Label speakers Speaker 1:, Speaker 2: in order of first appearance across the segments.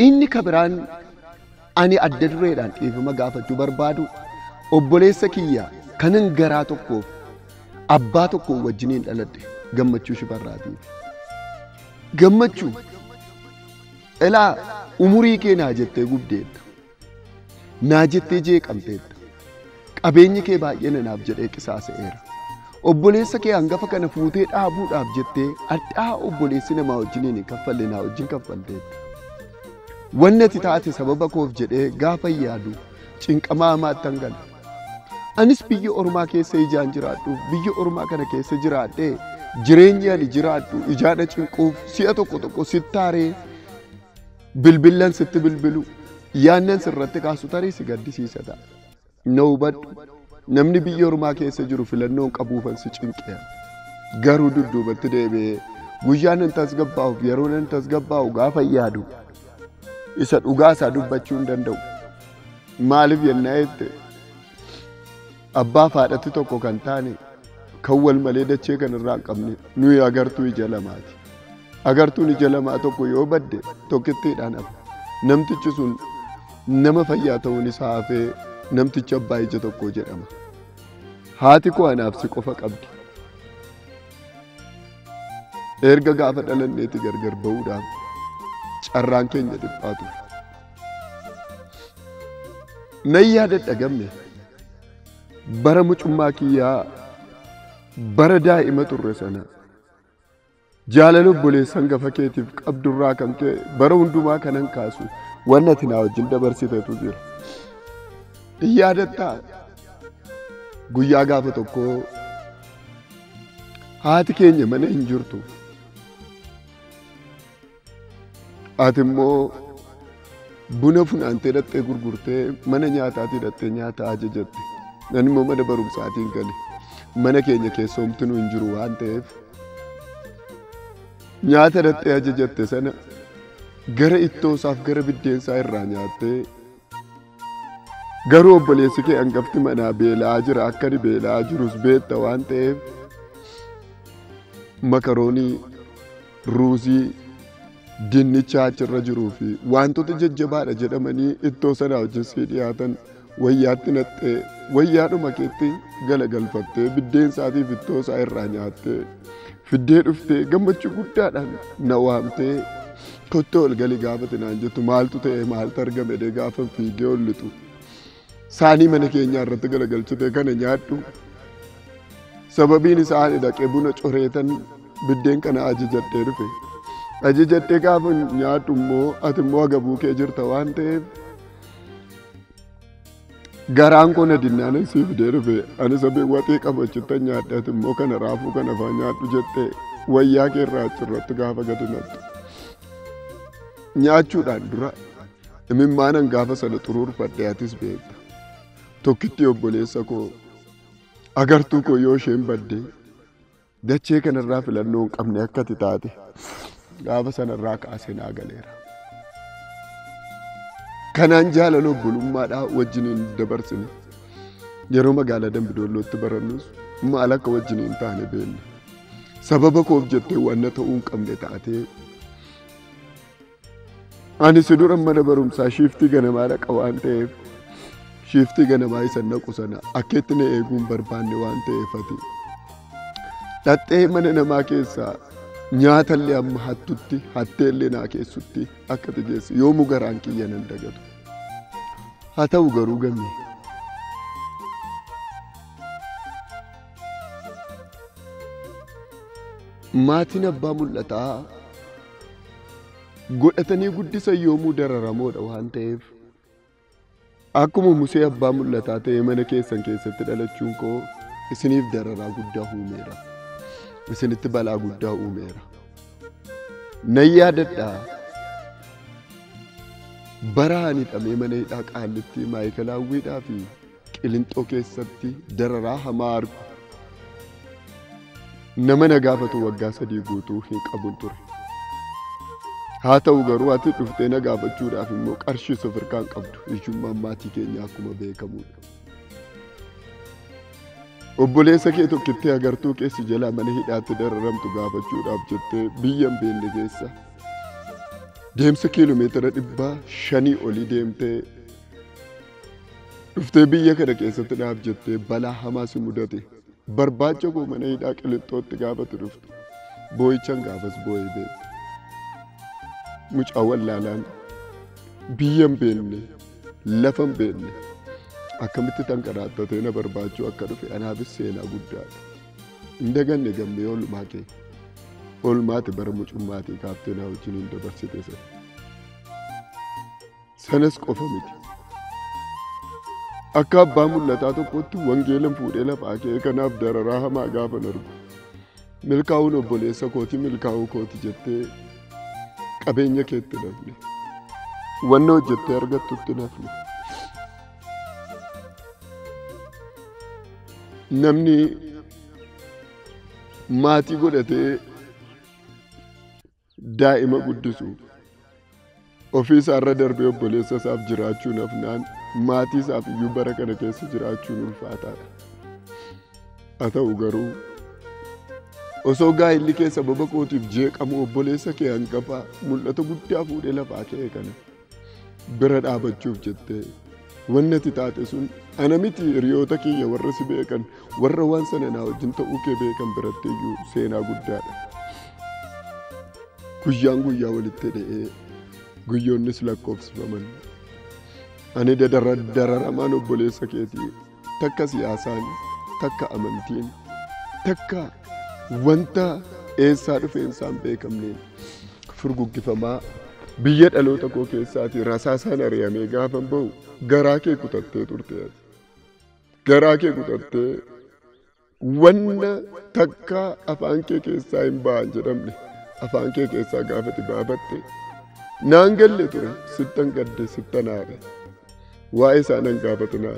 Speaker 1: Inni kabiraan ani adda dureedhaan dhiifama gaafachuu barbaadu obboleessa kiyya kanan garaa tokkoof abbaa tokko wajjiniin dhaladhe gammachuu shifarraatiif. Gammachuu elaa umurii kee naa jettee gubdeetta. Naa jettee jeeqamteetta. Qabeenyi kee baay'ee naaf jedhee qisaasa'eera. Obboleessa kee hangafa kana fuutee dhaabuudhaaf jettee addaa obboleessi namaa wajjiniin hin kaffalle naa wajjin kaffalteetta. Wanni ati taate sababa koof jedhee gaafa yaadu cinqamaa hamaattan gala. Anis biyya ormaa keessa ijaan jiraadhuuf biyya ormaa kana keessa jiraadhee jireenya ani jiraadhu ijaadha cinquuf si'a tokko sittaaree bilbilan sitti bilbilu yaannan sirratti kaasu tarii si gaddisiisa ta'a. Na hubadhu namni biyya ormaa keessa jiru filannoon qabuufan si cinqee garuu dudduubatti deebi'ee guyyaan hin tasgabbaa'uuf yeroon hin tasgabbaa'u gaafa yaadu isa dhugaa isaa dubbachuu hin danda'u. Maaliif yennaa jette abbaa haadhatti tokko kan taane kan wal malee dachee kan irraa hin qabne nuyi agartuu ija lamaati. Agartuun ija lamaa tokko yoo badde tokkittiidhaan hafa. Namtichi sun nama fayyaa ta'uun isaa hafee namtichi abbaa ija tokko jedhama. Haati koo anaaf si qofa qabdi. Erga gaafa dhalanneeti gargar ba'uudhaaf carraan keenya dhiphaatu. Nan yaadadha gamme bara mucummaa kiyyaa bara daa'ima turre sana jaalala obboleessa hangafa keetiif qabdurraa kan ta'e bara hundumaa kanan kaasu wanna ati naa wajjin dabarsiteetu jira. Yaadatta guyyaa gaafa tokko haati keenya mana hin jirtu. Ati immoo buna funaantee dhattee gurgurtee mana nyaataatii dhattee nyaata ajajatte. Nan immoo mana barumsaatiin gale. Mana keenya keessa homtuu hin jiru waan ta'eef nyaata dhattee ajajatte sana gara ittoosaaf gara biddeensaa irraa nyaattee garuu obboleessi kee hangafti manaa beela'aa jira akka inni beela'aa jirus beekta waan ta'eef makaroonii, ruuzii, dinnicha achirra jiruu fi wantoota jajjabaadha jedhamanii ittoo sana wajjin si dhiyaatan wayyaatti nattee wayyaadhuma keetti galagalfattee biddeensaatiif ittoo isaa irraa nyaattee fiddee dhuftee gammachuu guddaadhaan na waamtee kottoo ol gali gaafate naan jettu maaltu ta'e maaltu argame dee gaafa fiigee ol lixu saanii mana keenyaa irratti galagalchite kana nyaadhu. Sababiin isaa ani dhaqee buna coreetan biddeen kana ajajadhee dhufe. Ajajadhee gaafa nyaadhu immoo ati immoo agabuu kee jirta waan ta'eef garaan koo na dinnaanan siif fidee dhufe. Ani sabee waxii qabachittan nyaadhe ati immoo kana raafuu kana faa nyaadhu jettee wayyaa kee irraa achirratti gaafa gadi nattu. Nyaachuudhaan dura imimmaanan gaafa sana xuruurfadhe atis beekta. Tokkitti obboleessa koo agartuu koo yoo isheen badde dachee kanarraa filannoo hin qabne akka ati taate gaafa sanarraa kaasee naa galeera. Kanaan jaalala obbolummaadhaa wajjiniin dabarsine yeroo magaalaa Dambidoollootti barannus maal akka wajjiniin taane beekne. Sababa koof jettee wanna ta'uu hin qabne taatee ani si dura mana barumsaa shiiftii ganamaa dhaqa waan ta'eef shiiftii ganamaa isa naqu sana akkeetti na eeguun barbaanne waan ta'eef ati dhattee mana namaa keessaa nyaatallee amma hattutti hatteellee naa keessutti akka tigeessi yoomuu garaan kiyya nan dagatu. Haa ta'u garuu gamme maatiin abbaa mul'ataa godhatanii guddisan yoomuu dararamoodha waan ta'eef akkuma Musee abbaa mul'ataa ta'e mana keessan keessatti dhalachuun koo isiniif dararaa guddaa uumeera. Isinitti balaa guddaa uumeera. Nan yaadadhaa bara ani hidhamee mana hidhaa Qaallitti Maayikalaawwiidhaa fi Qilinxoo keessatti dararaa hamaa argu. Nama na gaafatu waggaa 3 guutuu hin qabun ture. Haa ta'u garuu ati dhuftee na gaafachuudhaaf immoo qarshii sofirkaan qabdu ijummaan maatii keenya akkuma beekamudha. Obboleessa kee tokkittee agartuu keessi jalaa mana hidhaatti dararamtu gaafachuudhaaf jettee biyyan beelle keessa deemsa kiiloomeetira 500 olii deemtee dhuftee biyya kana keessatti dhaaf jettee balaa hamaa si mudate barbaacha koo mana hidhaa qilixxootti gaafatu dhufte boo'ichaan gaafas boo'ee beekte mucaa wallaalaan biyya hin beekne lafa hin beekne akkamitti tanqaraattatee na barbaachuu akka dhufe anaafis seenaa guddaadha. Hin daganne gammee oolmaa kee oolmaati bara mucummaatii kaaftee na wajjin hin dabarsite sanas qofa miti. Akka abbaa mul'ataa tokkotti wangeelan fuudhee lafaa kee kanaaf dararaa hamaa gaafan argu. Milkaa'uun obboleessa kooti milkaa'uu kooti jettee qabeenya keetti nafne. Wanna hojjettee argattutti nafne. Namni maatii godhatee daa'ima guddisu ofii isaarra darbee obboleessa isaaf jiraachuu nafnaan maatii isaaf iyyuu bara kana keessa jiraachuun ulfaataadha. Haa ta'u garuu osoo gaa'illi kee sababa kootiif jeeqamu obboleessa kee hangafaa mul'ata guddaa fuudhee lafaa kee kana bira dhaabachuuf jettee wanni ati taate sun ana miti hiriyoota kiyya warra si beekan warra waan sana naa wajjin ta'uu kee beekan biratti iyyuu seenaa guddaadha. Guyyaan guyyaa walitti hidhee guyyoonnis lakkoofsifaman. Ani dararamaan obboleessa keetii takka siyaasaan takka amantiin takka wanta eessaa dhufeensaan beekamneen furguggifamaa biyya dhaloota koo keessaatii rasaasaan ari'amee gaafan ba'u garaa kee kutattee turte. Garaa kee kutattee wanna takka afaan kee keessaa hin ba'an jedhamne afaan kee keessaa gaafati baafatte naan galle ture sittan gadde sittan haadhe. Waa'ee isaanan gaafatinaa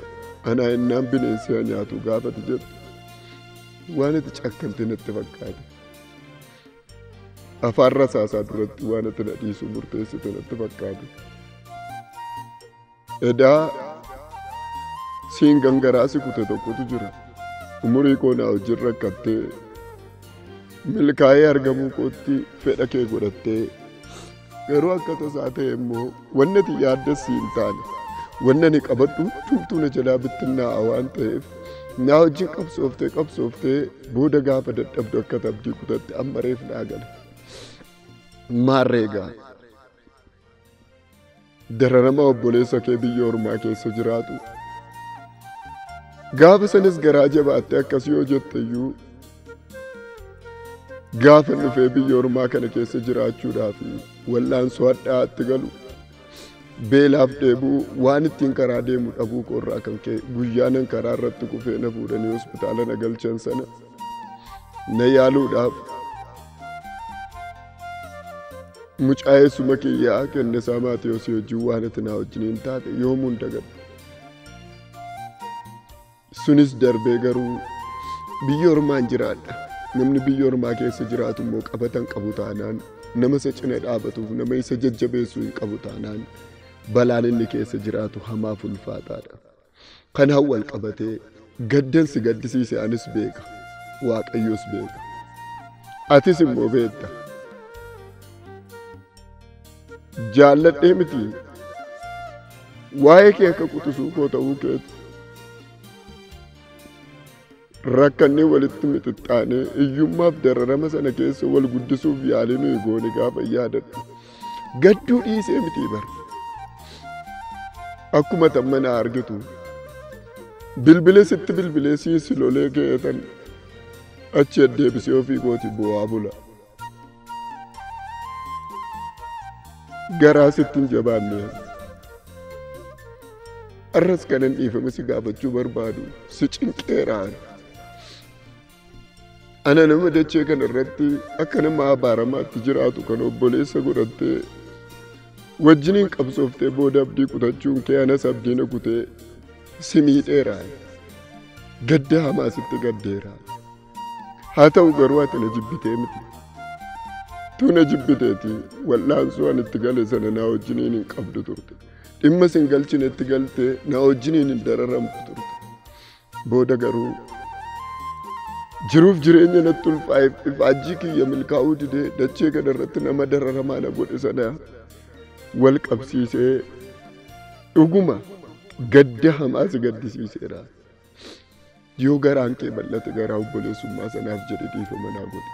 Speaker 1: anaa innaan bineensi nyaatu gaafati jedhu waan itti cakkalte natti fakkaate. Afaan rasaasaa duratti waan itti na dhiisu murteessite natti fakkaate. Edaa siin gangaraasi kute tokkotu jira. Umurii koo naa wajjin rakkattee milkaa'ee argamuu kootti fedha kee godhattee garuu akka tasaa ta'e immoo wanni ati yaaddes siin taane wanna ni qabadhu tumtuu na jalaa bittinnaa'a waan ta'eef naa wajjin qabsooftee booda gaafa dadhabdu akka tabdii kutatte amma reef naa gala. Maarreegaa dararama obboleessa kee biyya ormaa keessa jiraatu gaafa sanis garaa jabaatte akkas yoo jette iyyuu gaafa dhufee biyya ormaa kana keessa jiraachuudhaaf wallaansoo hadhaa'atti galu beelaaf dheebuu waan ittiin karaa deemu dhabuu koorraa kan ka'e guyyaanan karaa irratti kufee na fuudhanii hospitaala na galchan sana na yaaluudhaaf mucaa'eessuma kiyyaa kennisaa Maatiyyoos wajjin waan ati naa wajjiniin taate yoomuun dagadhu. Sunis darbee garuu biyya ormaan jiraadha. Namni biyya ormaa keessa jiraatu immoo qabatan qabu taanaan nama isa cina dhaabatuuf nama isa jajjabeessuu hin qabu taanaan balaan inni keessa jiraatu hamaaf ulfaataadha. Kanaan wal qabatee gaddansi gaddisiise anis beeka Waaqayyoos beeka atis immoo beekta. Jaalladhee miti waa'ee kee akka quxisuu koo ta'uu keetti rakkannee walitti mixixxaanee iyyummaaf dararama sana keessa wal guddisuuf yaalii nuyi goone gaafa yaadadhu gadduu dhiisee miti bara. Akkuma tammana argitu bilbilee sitti bilbilee siisi lolee keetan achi addeebisee ofii kooti bu'aa bula. Garaa sittin jabaanne arras kanan dhiifame si gaafachuu barbaadu si cinqeeraan. Ana nama dachee kana irratti akka nama abaaramaatti jiraatu kan obboleessa godhattee wajjiniin qabsooftee booda abdii kutachuun kee anas abdiina kutee si miidheeraan. Gadda hamaa sitti gaddeeraan. Haa ta'u garuu ati na jibbitee miti. Tuna jibbiteeti wallaansoo ani itti gale sana naa wajjiniin hin qabdu turte. Dhimma sin galchine itti galtee naa wajjiniin hin dararamtu turte. Booda garuu jiruuf jireenya natti ulfaa'eef ifaajjii kiyya milkaa'uu didee dachee kana irratti nama dararamaa na godhe sana wal qabsiisee dhuguma gadda hamaa si gaddisiiseera. Yoo garaan kee bal'ate garaa obboleessummaa sanaaf jedhe dhiifama naa godhi.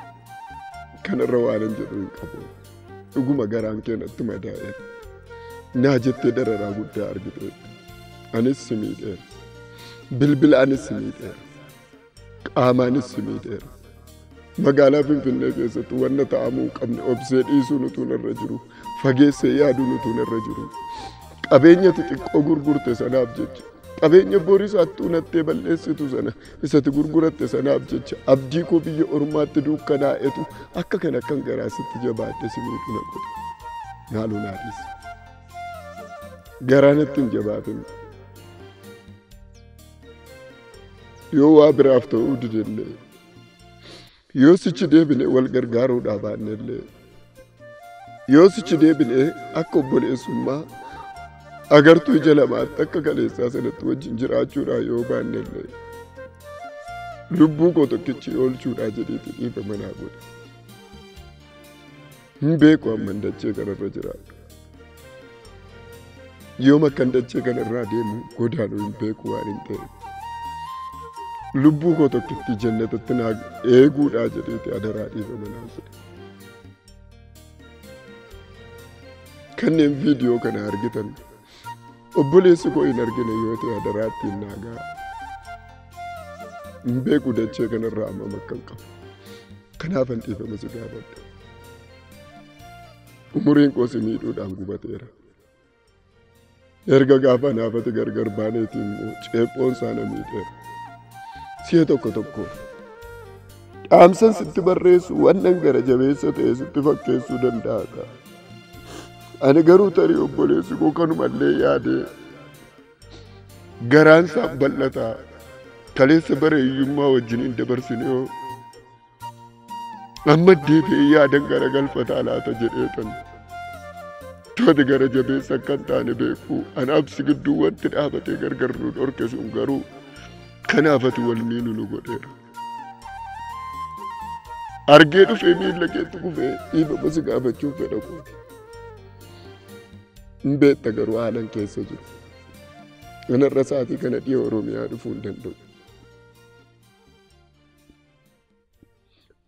Speaker 1: Kanarra waan hin jedhu hin qabu. Dhuguma garaan kee natti madaa'e. Naa jettee dararaa guddaa argite. Anis si miidheera. Bilbilaanis si miidheera. Qaamaanis si miidheera. Magaalaa Finfinnee keessatti wanna ta'amuu hin qabne obsee dhiisuun utuu narra jiru. Fageessee yaaduun utuu narra jiru. Qabeenya xixiqqoo gurgurte sanaaf jecha. Qabeenya boris attuunattee balleessitu sana isatti gurguratte sanaaf jecha. Abdii koo biyya ormaatti duukkanaa'etu akka kan akkan garaasitti jabaadhe si miidhu na godhe. Naaluu naadhiis. Garaanatti hin jabaatin. Yoo waa biraaf ta'uu didellee. Yoo sichi deebine wal gargaaruudhaa baannellee. Yoo sichi deebine akka obboleessummaa agartuu ija lamaatti akka kaleessaa sanatti wajjin jiraachuudhaa yoo baannellee. Lubbuu koo tokkichi oolchuudhaa jedheeti dhiifama naa godhe. Hin beeku amman dachee kanarra jiraatu. Yoom akkan dachee kanarraa deemu godaanuu hin beeku waan hin ta'e. Lubbuu koo tokkitti jannatatti naa eeguudhaa jedheeti adaraa dhiifama naa godhe. Kanneen viidiyoo kana argitan obboleessi koo hin argine yoo ta'e adaraatti hin naagaa. Hin beeku dachee kanarraa amma makkan qabu. Kanaafan dhiifama si gaafadha. Umuriin koo si miidhuudhaan gubateera. Erga gaafa naafate gargar baaneetiin immoo ceephoon saana miidheera. Si'a tokko tokko dhaamsan sitti barreessu wannan gara jabeessa ta'e sitti fakkeessuu danda'a. Ani garuu tarii obboleessi koo kanumallee yaadee garaan isaaf bal'ataa kaleessa bara hiyyummaa wajjin hin dabarsine yoo amma deebi'ee yaadan gara galfataa laata jedheetan. Tooti gara jabeessa akkan taane beeku anaaf si gidduu wanti dhaabatee gargar nu dhorke sun garuu kanaafati wal miinu nu godheera. Argee dhufee miilla keetti kufee dhiifama si gaafachuuf fedha kooti. Hin beekta garuu haalan keessa jiru. Kanarra sa'aatii kana dhiya Oromiyaa dhufuu hin danda'u.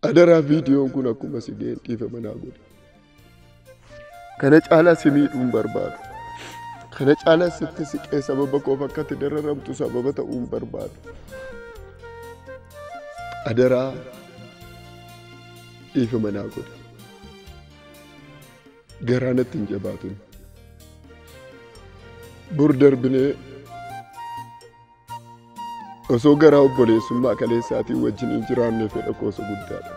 Speaker 1: Adaraa viidiyoon kun akkuma si ga'een dhiifama naa godhe. Kana caalaa si miidhuun barbaadu. Kana caalaa sitti siqee sababa koof akkatti dararamtu sababa ta'uun barbaadu. Adaraa dhiifama naa godhe. Garaanatti hin jabaatin. Bur darbinee osoo garaa obboleessummaa kaleessaatiin wajjin hin jiraanne fedha koosa guddaadha.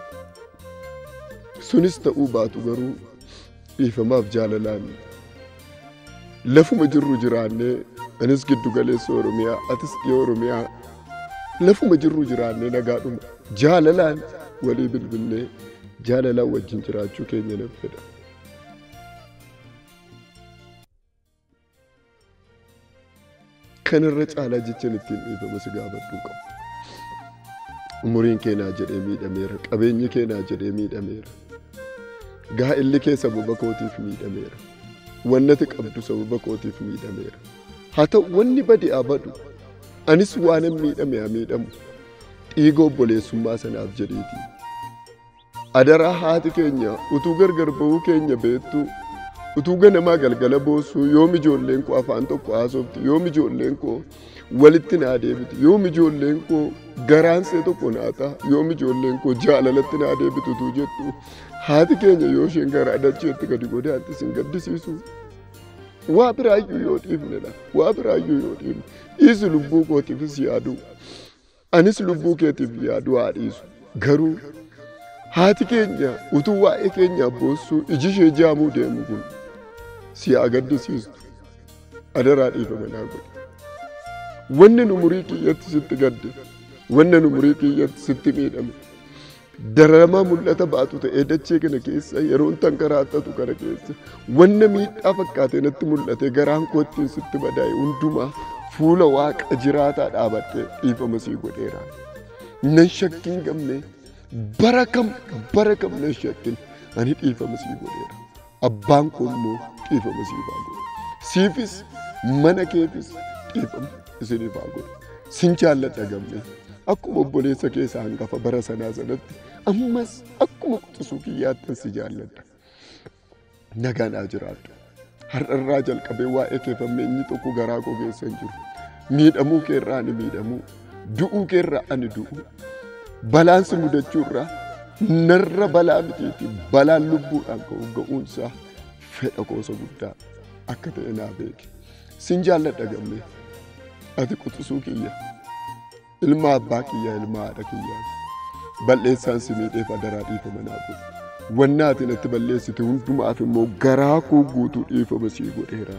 Speaker 1: Sunis ta'uu baatu garuu dhiifamaaf jaalalaan lafuma jirru jiraannee anis giddu galeessa Oromiyaa atis dhiya Oromiyaa lafuma jirru jiraannee nagaadhuma jaalalaan walii bilbilnee jaalalaan wajjin jiraachuu keenya nan fedha. Kanarra caalaa jechaan ittiin dhiifama si gaafadhuu qabu. Umuriin keenyaa jedhee miidhameera. Qabeenyi keenyaa jedhee miidhameera. Gaa'illi kee sababa kootiif miidhameera. Wannati qabdu sababa kootiif miidhameera. Haa ta'u wanni bade haa badu. Anis waanan miidhame haa miidhamu. Dhiiga obboleessummaa sanaaf jedheeti. Adaraa haati keenya utuu gargar bahuu keenya beektu utuu ganamaa galgala boosuu yoom ijoolleen koo afaan tokko haasofti yoom ijoolleen koo walitti naa deebiti yoom ijoolleen koo garaansee tokko naa ta'a yoom ijoolleen koo jaalalatti naa deebitu utuu jettu haati keenya yoo isheen garaa dacheetti gadi godaatti sin gaddisiisu. Waa biraayyuu yoo dhiifnedha. Waa biraayyuu yoo dhiifne dhiisi lubbuu kootiifis yaadu anis lubbuu keetiif yaadu haa dhiisu. Garuu haati keenya utuu waa'ee keenyaaf boossuu iji ishee jaamuu deemu kun si haa gaddisiistu. Adaraa dhiifama naa godhe. Wanni nu umurii kiyyatti sitti gadde, wanni nu umurii kiyyatti sitti miidhame, dararamaa mul'ata baatu ta'ee dachee kana keessa yeroon tankaraattatu kana keessa wanna miidhaa fakkaatee natti mul'ate garaan koo ittiin sitti madaa'e hundumaa fuula waaqa jiraataa dhaabadhee dhiifama sii godheera. Nan shakkiin gamne bara kam nan shakkin ani dhiifama sii godheera. abbaan koo immoo dhiifama siif haa godhu. Siifis mana keetis dhiifama isiniif haa godhu. Sin jaalladha gammee akkuma obboleessa keessa hangafa bara sanaa sanatti ammas akkuma quxisuu kiyyaattan si jaalladha. Nagaan haa jiraadhu. Har'arraa jalqabee waa'ee kee fammeenyi tokko garaa koo keessa hin jiru. Miidhamuu keerraa ani miidhamuu, du'uu keerraa ani du'uu, balaan si mudachuurraa narra balaa mitiiti balaan lubbuudhaan ga'uunsaa fedha koosa guddaa akka ta'e naa beeki. Sin jaalladha gammee. Ati quxisuu kiyya. Ilma abbaa kiyya, ilma haadha kiyya. Balleessaan si miidheef adaraa dhiifama naa godhu. Wanna ati natti balleessite hundumaaf immoo garaa koo guutuu dhiifama sii godheera.